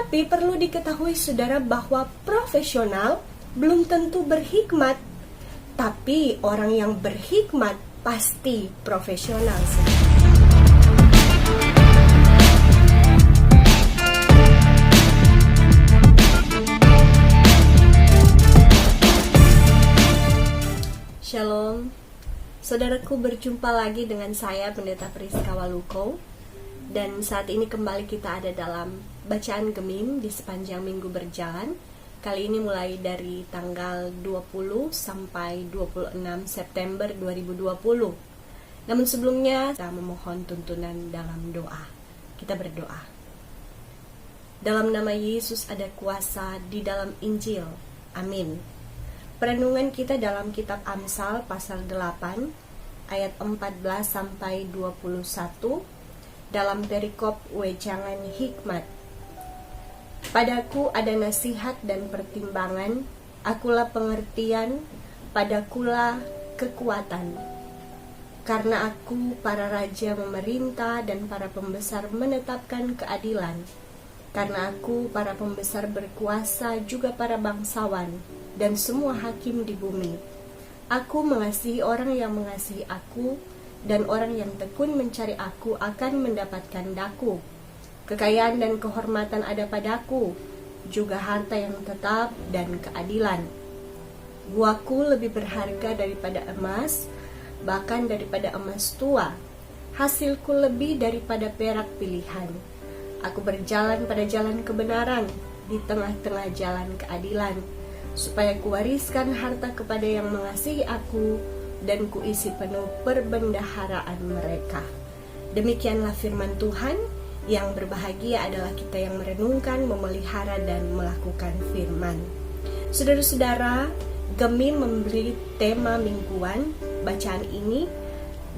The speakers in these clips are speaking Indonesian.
Tetapi perlu diketahui saudara bahwa profesional belum tentu berhikmat. Tapi orang yang berhikmat pasti profesional. Shalom, saudaraku, berjumpa lagi dengan saya Pendeta Priska Waluko. Dan saat ini kembali kita ada dalam bacaan Gemim di sepanjang minggu berjalan. Kali ini mulai dari tanggal 20 sampai 26 September 2020. Namun sebelumnya kita memohon tuntunan dalam doa. Kita berdoa. Dalam nama Yesus ada kuasa di dalam Injil. Amin. Perenungan kita dalam kitab Amsal pasal 8 ayat 14 sampai 21 dalam perikop wejangan hikmat. Padaku ada nasihat dan pertimbangan, akulah pengertian, padakulah kekuatan. Karena aku, para raja memerintah dan para pembesar menetapkan keadilan. Karena aku, para pembesar berkuasa, juga para bangsawan dan semua hakim di bumi. Aku mengasihi orang yang mengasihi aku, dan orang yang tekun mencari aku akan mendapatkan daku. Kekayaan dan kehormatan ada padaku, juga harta yang tetap dan keadilan. Buahku lebih berharga daripada emas, bahkan daripada emas tua. Hasilku lebih daripada perak pilihan. Aku berjalan pada jalan kebenaran, di tengah-tengah jalan keadilan, supaya kuwariskan harta kepada yang mengasihi aku, dan kuisi penuh perbendaharaan mereka. Demikianlah firman Tuhan. Yang berbahagia adalah kita yang merenungkan, memelihara, dan melakukan firman. Saudara-saudara, Gemim memberi tema mingguan bacaan ini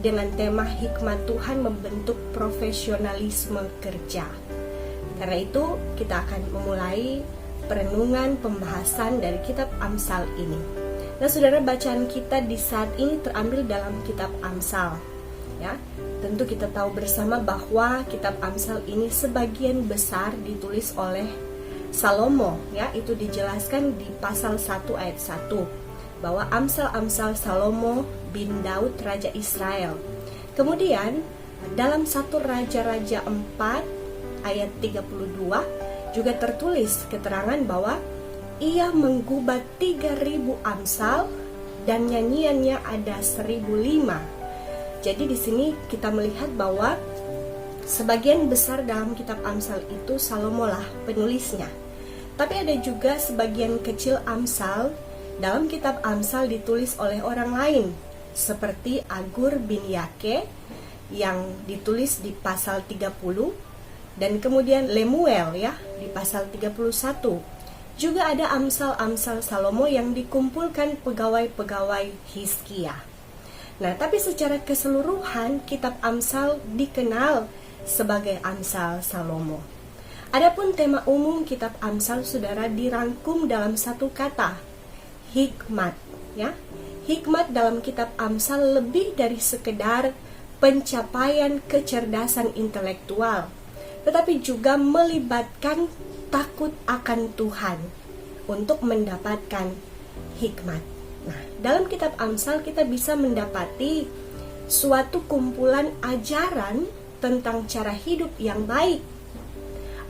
dengan tema hikmat Tuhan membentuk profesionalisme kerja. Karena itu kita akan memulai perenungan pembahasan dari kitab Amsal ini. Nah, saudara, bacaan kita di saat ini terambil dalam kitab Amsal. Ya, tentu kita tahu bersama bahwa kitab Amsal ini sebagian besar ditulis oleh Salomo. Ya, itu dijelaskan di pasal 1 ayat 1 bahwa Amsal-Amsal Salomo bin Daud Raja Israel. Kemudian dalam 1 Raja-Raja 4 ayat 32 juga tertulis keterangan bahwa ia menggubat 3.000 Amsal dan nyanyiannya ada 1.005. Jadi di sini kita melihat bahwa sebagian besar dalam kitab Amsal itu Salomo lah penulisnya. Tapi ada juga sebagian kecil Amsal dalam kitab Amsal ditulis oleh orang lain, seperti Agur bin Yake yang ditulis di pasal 30, dan kemudian Lemuel ya di pasal 31. Juga ada Amsal-Amsal Salomo yang dikumpulkan pegawai-pegawai Hizkia. Nah, tapi secara keseluruhan kitab Amsal dikenal sebagai Amsal Salomo. Adapun tema umum kitab Amsal, saudara, dirangkum dalam satu kata, hikmat. Ya, hikmat dalam kitab Amsal lebih dari sekedar pencapaian kecerdasan intelektual, tetapi juga melibatkan takut akan Tuhan untuk mendapatkan hikmat. Nah, dalam kitab Amsal kita bisa mendapati suatu kumpulan ajaran tentang cara hidup yang baik.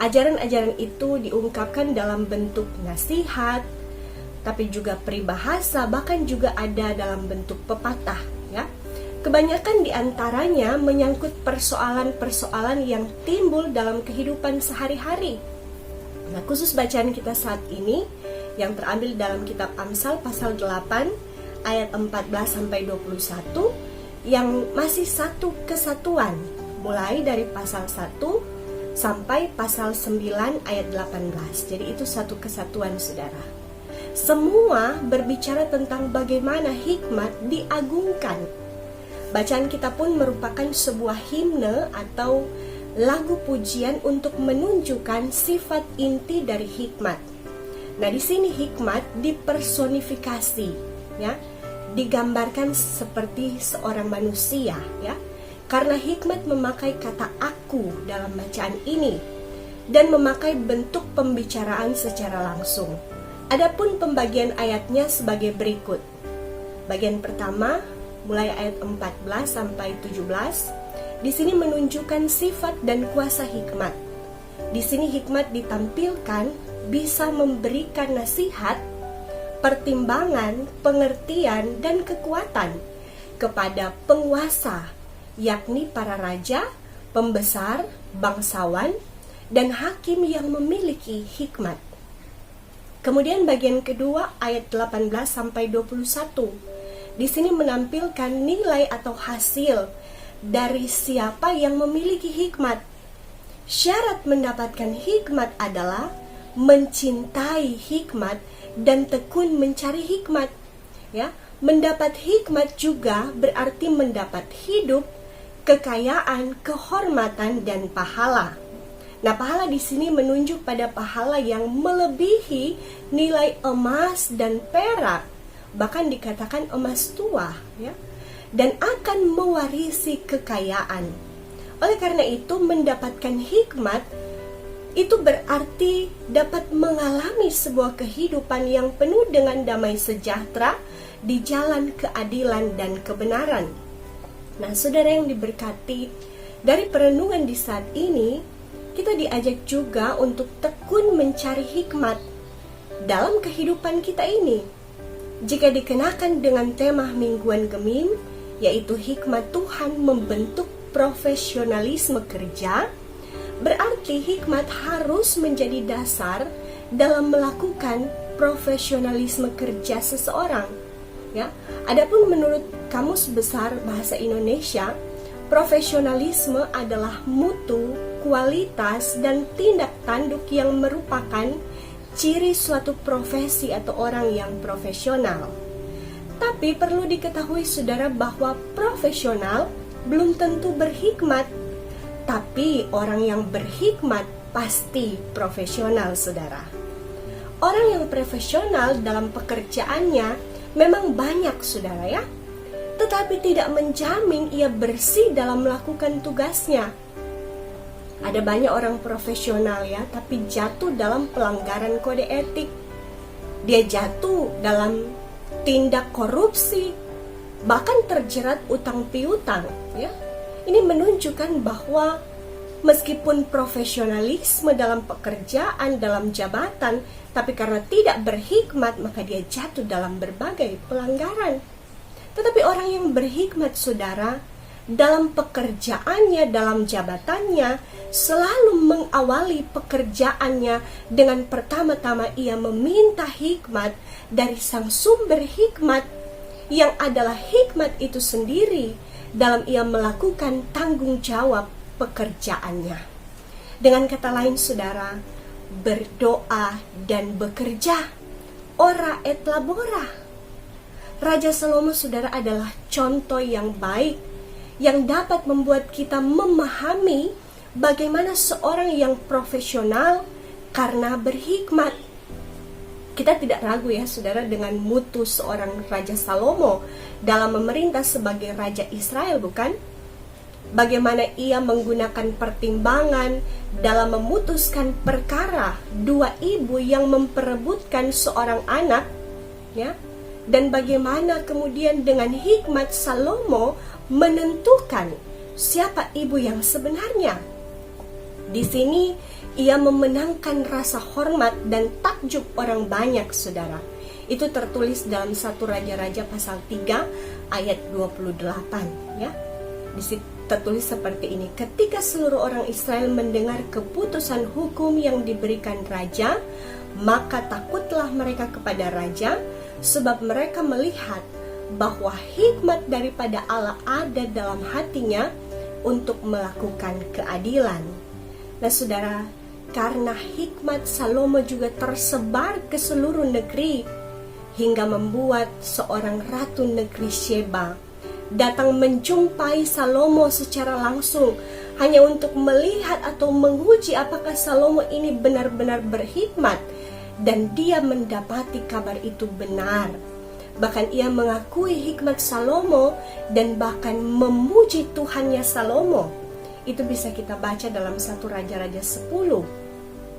Ajaran-ajaran itu diungkapkan dalam bentuk nasihat, tapi juga peribahasa, bahkan juga ada dalam bentuk pepatah, ya. Kebanyakan diantaranya menyangkut persoalan-persoalan yang timbul dalam kehidupan sehari-hari. Nah, khusus bacaan kita saat ini yang terambil dalam kitab Amsal pasal 8 ayat 14 sampai 21 yang masih satu kesatuan, mulai dari pasal 1 sampai pasal 9 ayat 18. Jadi itu satu kesatuan, saudara. Semua berbicara tentang bagaimana hikmat diagungkan. Bacaan kita pun merupakan sebuah himne atau lagu pujian untuk menunjukkan sifat inti dari hikmat. Nah, di sini hikmat dipersonifikasi, ya, digambarkan seperti seorang manusia, ya. Karena hikmat memakai kata aku dalam bacaan ini, dan memakai bentuk pembicaraan secara langsung. Adapun pembagian ayatnya sebagai berikut. Bagian pertama mulai ayat 14 sampai 17. Di sini menunjukkan sifat dan kuasa hikmat. Di sini hikmat ditampilkan bisa memberikan nasihat, pertimbangan, pengertian, dan kekuatan kepada penguasa, yakni para raja, pembesar, bangsawan, dan hakim yang memiliki hikmat. Kemudian bagian kedua ayat 18 sampai 21. Di sini menampilkan nilai atau hasil dari siapa yang memiliki hikmat. Syarat mendapatkan hikmat adalah mencintai hikmat dan tekun mencari hikmat. Ya, mendapat hikmat juga berarti mendapat hidup, kekayaan, kehormatan, dan pahala. Nah, pahala di sini menunjuk pada pahala yang melebihi nilai emas dan perak, bahkan dikatakan emas tua, ya, dan akan mewarisi kekayaan. Oleh karena itu, mendapatkan hikmat itu berarti dapat mengalami sebuah kehidupan yang penuh dengan damai sejahtera di jalan keadilan dan kebenaran. Nah, saudara yang diberkati, dari perenungan di saat ini, kita diajak juga untuk tekun mencari hikmat dalam kehidupan kita ini. Jika dikenakan dengan tema Mingguan Gemim, yaitu hikmat Tuhan membentuk profesionalisme kerja, berarti hikmat harus menjadi dasar dalam melakukan profesionalisme kerja seseorang. Ya, adapun menurut Kamus Besar Bahasa Indonesia, profesionalisme adalah mutu, kualitas, dan tindak tanduk yang merupakan ciri suatu profesi atau orang yang profesional. Tapi perlu diketahui saudara bahwa profesional belum tentu berhikmat. Tapi orang yang berhikmat pasti profesional, saudara. Orang yang profesional dalam pekerjaannya memang banyak, saudara, ya. Tetapi tidak menjamin ia bersih dalam melakukan tugasnya. Ada banyak orang profesional, ya, tapi jatuh dalam pelanggaran kode etik. Dia jatuh dalam tindak korupsi, bahkan terjerat utang piutang, ya. Ini menunjukkan bahwa meskipun profesionalisme dalam pekerjaan, dalam jabatan, tapi karena tidak berhikmat, maka dia jatuh dalam berbagai pelanggaran. Tetapi orang yang berhikmat, saudara, dalam pekerjaannya, dalam jabatannya, selalu mengawali pekerjaannya dengan pertama-tama ia meminta hikmat dari sang sumber hikmat, yang adalah hikmat itu sendiri dalam ia melakukan tanggung jawab pekerjaannya. Dengan kata lain, saudara, berdoa dan bekerja, ora et labora. Raja Salomo, saudara, adalah contoh yang baik yang dapat membuat kita memahami bagaimana seorang yang profesional karena berhikmat. Kita tidak ragu, ya saudara, dengan mutu seorang Raja Salomo dalam memerintah sebagai Raja Israel, bukan? Bagaimana ia menggunakan pertimbangan dalam memutuskan perkara dua ibu yang memperebutkan seorang anak, ya. Dan bagaimana kemudian dengan hikmat Salomo menentukan siapa ibu yang sebenarnya. Di sini ia memenangkan rasa hormat dan takjub orang banyak, saudara. Itu tertulis dalam 1 Raja-Raja pasal 3 ayat 28, ya. Di situ tertulis seperti ini: ketika seluruh orang Israel mendengar keputusan hukum yang diberikan raja, maka takutlah mereka kepada raja, sebab mereka melihat bahwa hikmat daripada Allah ada dalam hatinya untuk melakukan keadilan. Nah, saudara, karena hikmat Salomo juga tersebar ke seluruh negeri, hingga membuat seorang ratu negeri Sheba datang menjumpai Salomo secara langsung, hanya untuk melihat atau menguji apakah Salomo ini benar-benar berhikmat. Dan dia mendapati kabar itu benar. Bahkan ia mengakui hikmat Salomo dan bahkan memuji Tuhannya Salomo. Itu bisa kita baca dalam 1 Raja-Raja 10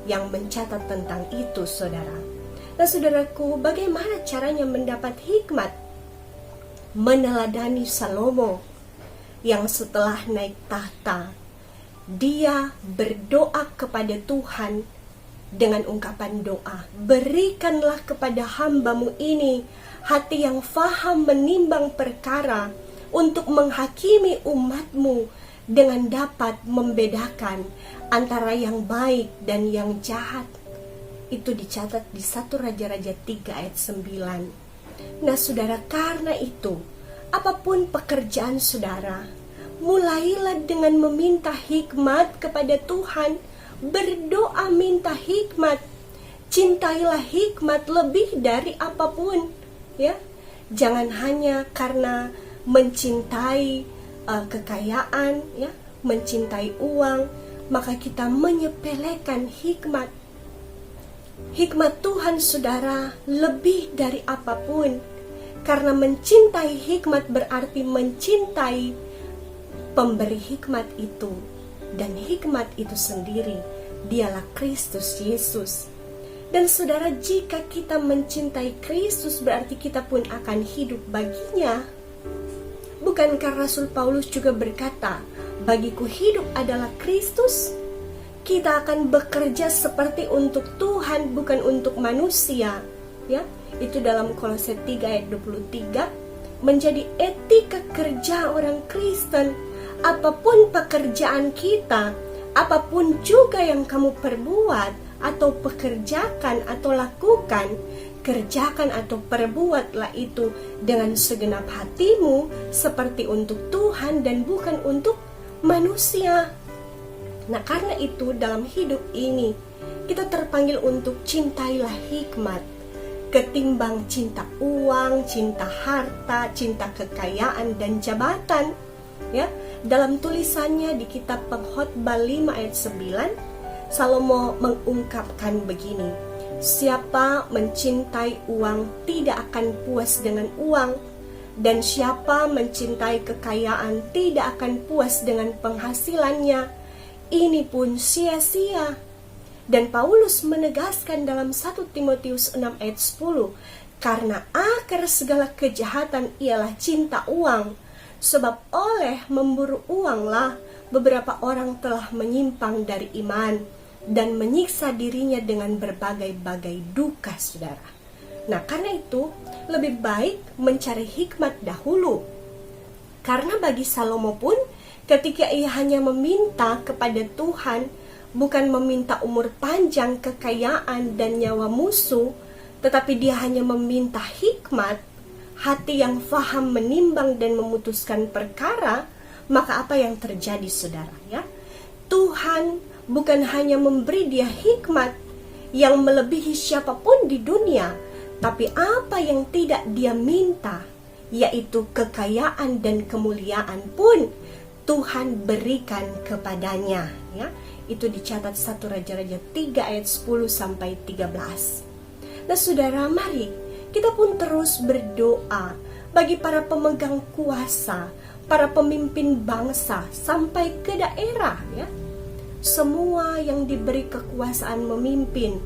yang mencatat tentang itu, saudara. Nah, saudaraku, bagaimana caranya mendapat hikmat? Meneladani Salomo yang setelah naik tahta, dia berdoa kepada Tuhan dengan ungkapan doa, berikanlah kepada hambamu ini hati yang faham menimbang perkara, untuk menghakimi umatmu dengan dapat membedakan antara yang baik dan yang jahat. Itu dicatat di 1 Raja-Raja 3 ayat 9. Nah, saudara, karena itu, apapun pekerjaan saudara, mulailah dengan meminta hikmat kepada Tuhan. Berdoa minta hikmat. Cintailah hikmat lebih dari apapun, ya. Jangan hanya karena mencintai kekayaan, ya, mencintai uang, maka kita menyepelekan hikmat. Hikmat Tuhan, saudara, lebih dari apapun. Karena mencintai hikmat berarti mencintai pemberi hikmat itu. Dan hikmat itu sendiri, dialah Kristus Yesus. Dan saudara, jika kita mencintai Kristus, berarti kita pun akan hidup baginya. Bukankah Rasul Paulus juga berkata, bagiku hidup adalah Kristus? Kita akan bekerja seperti untuk Tuhan, bukan untuk manusia, ya. Itu dalam Kolose 3 ayat 23, menjadi etika kerja orang Kristen. Apapun pekerjaan kita, apapun juga yang kamu perbuat atau pekerjakan atau lakukan, kerjakan atau perbuatlah itu dengan segenap hatimu seperti untuk Tuhan dan bukan untuk manusia. Nah, karena itu dalam hidup ini kita terpanggil untuk cintailah hikmat ketimbang cinta uang, cinta harta, cinta kekayaan dan jabatan. Ya, dalam tulisannya di kitab Pengkhotbah 5 ayat 9, Salomo mengungkapkan begini: siapa mencintai uang tidak akan puas dengan uang, dan siapa mencintai kekayaan tidak akan puas dengan penghasilannya. Ini pun sia-sia. Dan Paulus menegaskan dalam 1 Timotius 6 ayat 10, karena akar segala kejahatan ialah cinta uang, sebab oleh memburu uanglah beberapa orang telah menyimpang dari iman dan menyiksa dirinya dengan berbagai-bagai duka, saudara. Nah, karena itu lebih baik mencari hikmat dahulu. Karena bagi Salomo pun, ketika ia hanya meminta kepada Tuhan, bukan meminta umur panjang, kekayaan, dan nyawa musuh, tetapi dia hanya meminta hikmat, hati yang faham menimbang dan memutuskan perkara, maka apa yang terjadi, saudara? Ya, Tuhan bukan hanya memberi dia hikmat yang melebihi siapapun di dunia, tapi apa yang tidak dia minta, yaitu kekayaan dan kemuliaan pun Tuhan berikan kepadanya. Ya, itu dicatat 1 Raja-Raja 3 ayat 10 sampai 13. Nah, saudara, mari kita pun terus berdoa bagi para pemegang kuasa, para pemimpin bangsa sampai ke daerah, ya. Semua yang diberi kekuasaan memimpin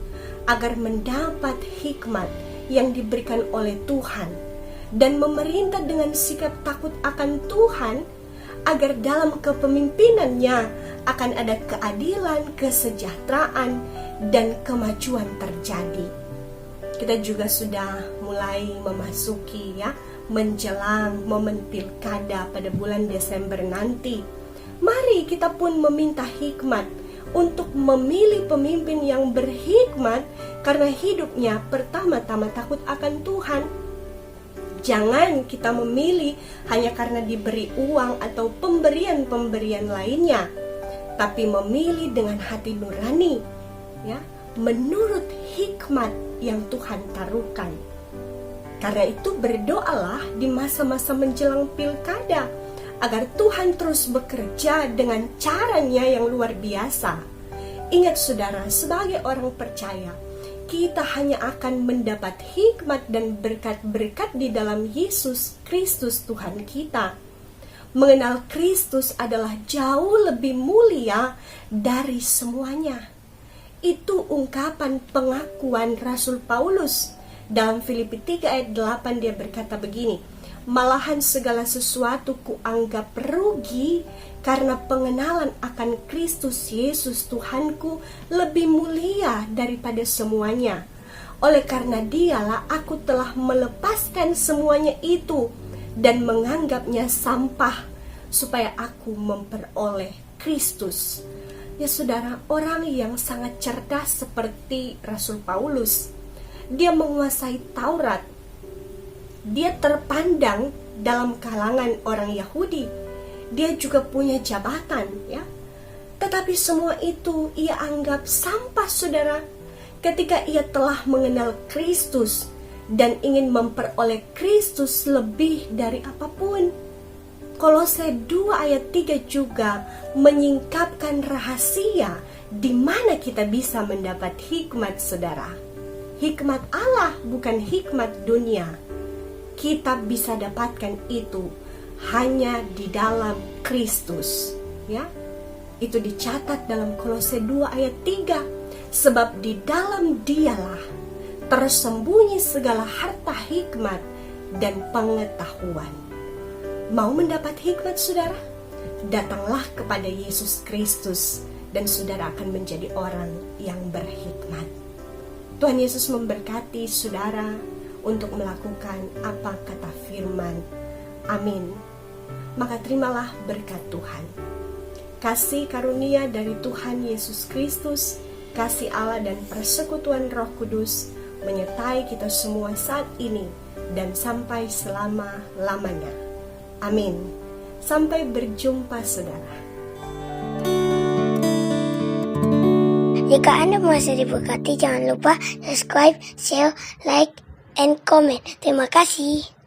agar mendapat hikmat yang diberikan oleh Tuhan dan memerintah dengan sikap takut akan Tuhan, agar dalam kepemimpinannya akan ada keadilan, kesejahteraan, dan kemajuan terjadi. Kita juga sudah mulai memasuki, ya, menjelang momen pilkada pada bulan Desember nanti. Mari kita pun meminta hikmat untuk memilih pemimpin yang berhikmat, karena hidupnya pertama-tama takut akan Tuhan. Jangan kita memilih hanya karena diberi uang atau pemberian-pemberian lainnya, tapi memilih dengan hati nurani, ya, menurut hikmat yang Tuhan taruhkan. Karena itu berdoalah di masa-masa menjelang pilkada, agar Tuhan terus bekerja dengan caranya yang luar biasa. Ingat, saudara, sebagai orang percaya, kita hanya akan mendapat hikmat dan berkat-berkat di dalam Yesus Kristus Tuhan kita. Mengenal Kristus adalah jauh lebih mulia dari semuanya. Itu ungkapan pengakuan Rasul Paulus. Dalam Filipi 3 ayat 8 dia berkata begini, malahan segala sesuatu kuanggap rugi karena pengenalan akan Kristus Yesus Tuhanku lebih mulia daripada semuanya. Oleh karena dialah aku telah melepaskan semuanya itu dan menganggapnya sampah supaya aku memperoleh Kristus. Ya saudara, orang yang sangat cerdas seperti Rasul Paulus, dia menguasai Taurat, dia terpandang dalam kalangan orang Yahudi, dia juga punya jabatan, ya. Tetapi semua itu ia anggap sampah, saudara, ketika ia telah mengenal Kristus dan ingin memperoleh Kristus lebih dari apapun. Kolose 2 ayat 3 juga menyingkapkan rahasia di mana kita bisa mendapat hikmat, saudara. Hikmat Allah, bukan hikmat dunia. Kita bisa dapatkan itu hanya di dalam Kristus, ya. Itu dicatat dalam Kolose 2 ayat 3. Sebab di dalam dialah tersembunyi segala harta hikmat dan pengetahuan. Mau mendapat hikmat, saudara? Datanglah kepada Yesus Kristus dan saudara akan menjadi orang yang berhikmat. Tuhan Yesus memberkati saudara untuk melakukan apa kata firman. Amin. Maka terimalah berkat Tuhan. Kasih karunia dari Tuhan Yesus Kristus, kasih Allah dan persekutuan Roh Kudus menyertai kita semua saat ini dan sampai selama-lamanya. Amin. Sampai berjumpa, saudara. Jika Anda masih diberkati, jangan lupa subscribe, share, like, and comment. Terima kasih.